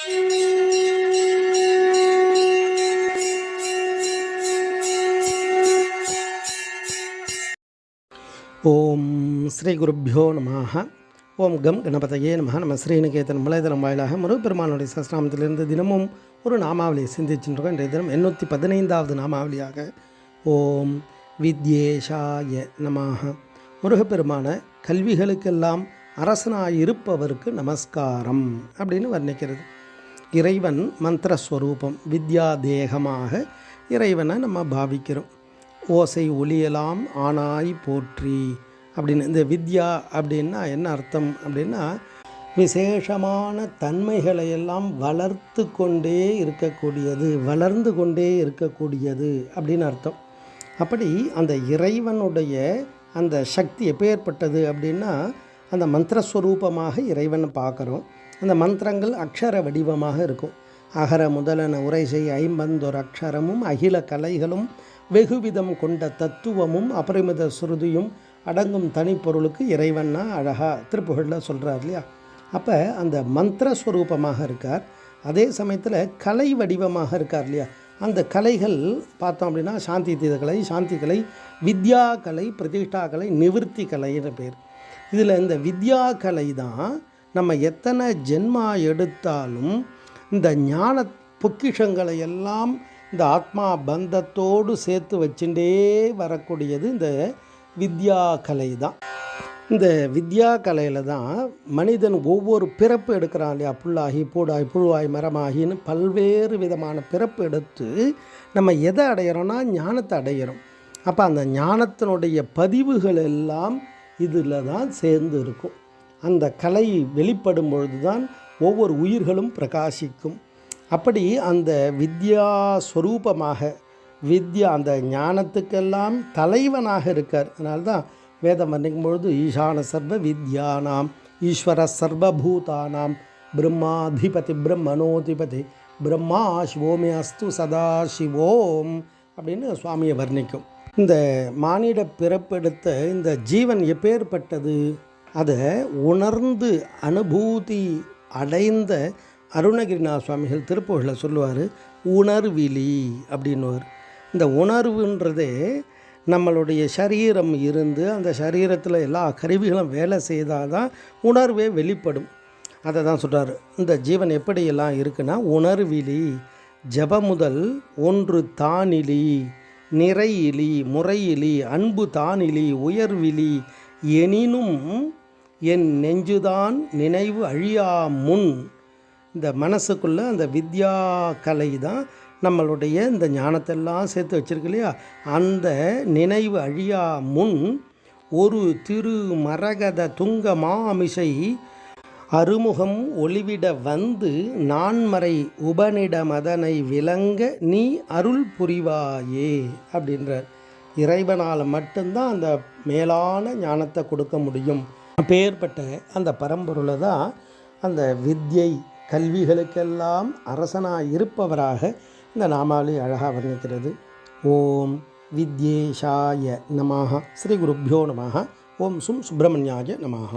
ஓம் ஸ்ரீ குருப்பியோ நமஹ. ஓம் கம் கணபதையே நமஹ. நம்ம ஸ்ரீநிகேதன் வலைதளம் வாயிலாக முருகப்பெருமானுடைய சஸ்நாமத்திலிருந்து தினமும் ஒரு நாமாவளியை சிந்திச்சுருக்கோம். இன்றைய தினம் 815வது நாமாவளியாக ஓம் வித்யேஷாய நமஹ. முருகப்பெருமான கல்விகளுக்கெல்லாம் அரசனாயிருப்பவருக்கு நமஸ்காரம் அப்படின்னு வர்ணிக்கிறது. இறைவன் மந்திரஸ்வரூபம், வித்யா தேகமாக இறைவனை நம்ம பாவிக்கிறோம். ஓசை ஒளியலாம் ஆனாய் போற்றி அப்படின்னு. இந்த வித்யா அப்படின்னா என்ன அர்த்தம் அப்படின்னா, விசேஷமான தன்மைகளை எல்லாம் வளர்த்து கொண்டே இருக்கக்கூடியது, வளர்ந்து கொண்டே இருக்கக்கூடியது அப்படின்னு அர்த்தம். அப்படி அந்த இறைவனுடைய அந்த சக்தி எப்பேற்பட்டது அப்படின்னா, அந்த மந்திரஸ்வரூபமாக இறைவனை பார்க்குறோம். அந்த மந்திரங்கள் அக்ஷர வடிவமாக இருக்கும். அகர முதலன உரை செய் 51 அக்ஷரமும் அகில கலைகளும் வெகுவிதம் கொண்ட தத்துவமும் அபரிமித சுருதியும் அடங்கும் தனிப்பொருளுக்கு இறைவன்னா அழகாக திருப்புகழில் சொல்கிறார் இல்லையா. அப்போ அந்த மந்திரஸ்வரூபமாக இருக்கார், அதே சமயத்தில் கலை வடிவமாக இருக்கார் இல்லையா. அந்த கலைகள் பார்த்தோம் அப்படின்னா சாந்தி தீத கலை, சாந்தி கலை, வித்யா கலை, பிரதிஷ்டா கலை, நிவிற்த்தி கலைன்னு பேர். இதில் இந்த வித்யா கலை தான் நம்ம எத்தனை ஜென்மா எடுத்தாலும் இந்த ஞான பொக்கிஷங்களை எல்லாம் இந்த ஆத்மா பந்தத்தோடு சேர்த்து வச்சுட்டே வரக்கூடியது இந்த வித்யா கலை தான். இந்த வித்யா கலையில் தான் மனிதன் ஒவ்வொரு பிறப்பு எடுக்கிறான் இல்லையா. புல்லாகி பூடாய் புழுவாய் மரமாகின்னு பல்வேறு விதமான பிறப்பு எடுத்து நம்ம எதை அடையிறோன்னா ஞானத்தை அடையிறோம். அப்போ அந்த ஞானத்தினுடைய பதிவுகள் எல்லாம் இதில் தான் சேர்ந்து இருக்கும். அந்த கலை வெளிப்படும் பொழுது தான் ஒவ்வொரு உயிர்களும் பிரகாசிக்கும். அப்படி அந்த வித்யா ஸ்வரூபமாக வித்யா அந்த ஞானத்துக்கெல்லாம் தலைவனாக இருக்கார். அதனால்தான் வேதம் வர்ணிக்கும் பொழுது ஈசான சர்வ வித்யானாம் ஈஸ்வர சர்வபூதானாம் பிரம்மாதிபதி பிரம்மனோதிபதி பிரம்மா சிவோமே அஸ்து சதா சிவோம் அப்படின்னு சுவாமியை வர்ணிக்கும். இந்த மானிட பிறப்பெடுத்த இந்த ஜீவன் எப்பேற்பட்டது, அதை உணர்ந்து அனுபூதி அடைந்த அருணகிரிநாத சுவாமிகள் திருப்புகழில் சொல்லுவார், உணர்விழி அப்படின்னுவார். இந்த உணர்வுன்றதே நம்மளுடைய சரீரம் இருந்து அந்த சரீரத்தில் எல்லா கருவிகளும் வேலை செய்தால் தான் உணர்வே வெளிப்படும். அதை தான் சொல்கிறார். இந்த ஜீவன் எப்படியெல்லாம் இருக்குன்னா, உணர்விழி ஜபமுதல் ஒன்று தானிலி நிறையிலி முறையிலி அன்பு தானிலி உயர்விழி எனினும் என் நெஞ்சுதான் நினைவு அழியா முன். இந்த மனசுக்குள்ளே அந்த வித்யா கலை தான் நம்மளுடைய இந்த ஞானத்தெல்லாம் சேர்த்து வச்சுருக்கு இல்லையா. அந்த நினைவு அழியா முன் ஒரு திரு மரகத துங்க மாமிசை அருமுகம் ஒளிவிட வந்து நான்மறை உபனிட மதனை விளங்க நீ அருள் புரிவாயே அப்படின்றார். இறைவனால் மட்டும்தான் அந்த மேலான ஞானத்தை கொடுக்க முடியும். அப்பேற்பட்ட அந்த பரம்பொருளை தான் அந்த வித்யை கல்விகளுக்கெல்லாம் அரசனாக இருப்பவராக இந்த நாமாவளி அழகாக வர்ணிக்கிறது. ஓம் வித்யேஷாய நமஹ. ஸ்ரீ குருப்பியோ நமஹ. ஓம் சுப்பிரமணியாய நமஹ.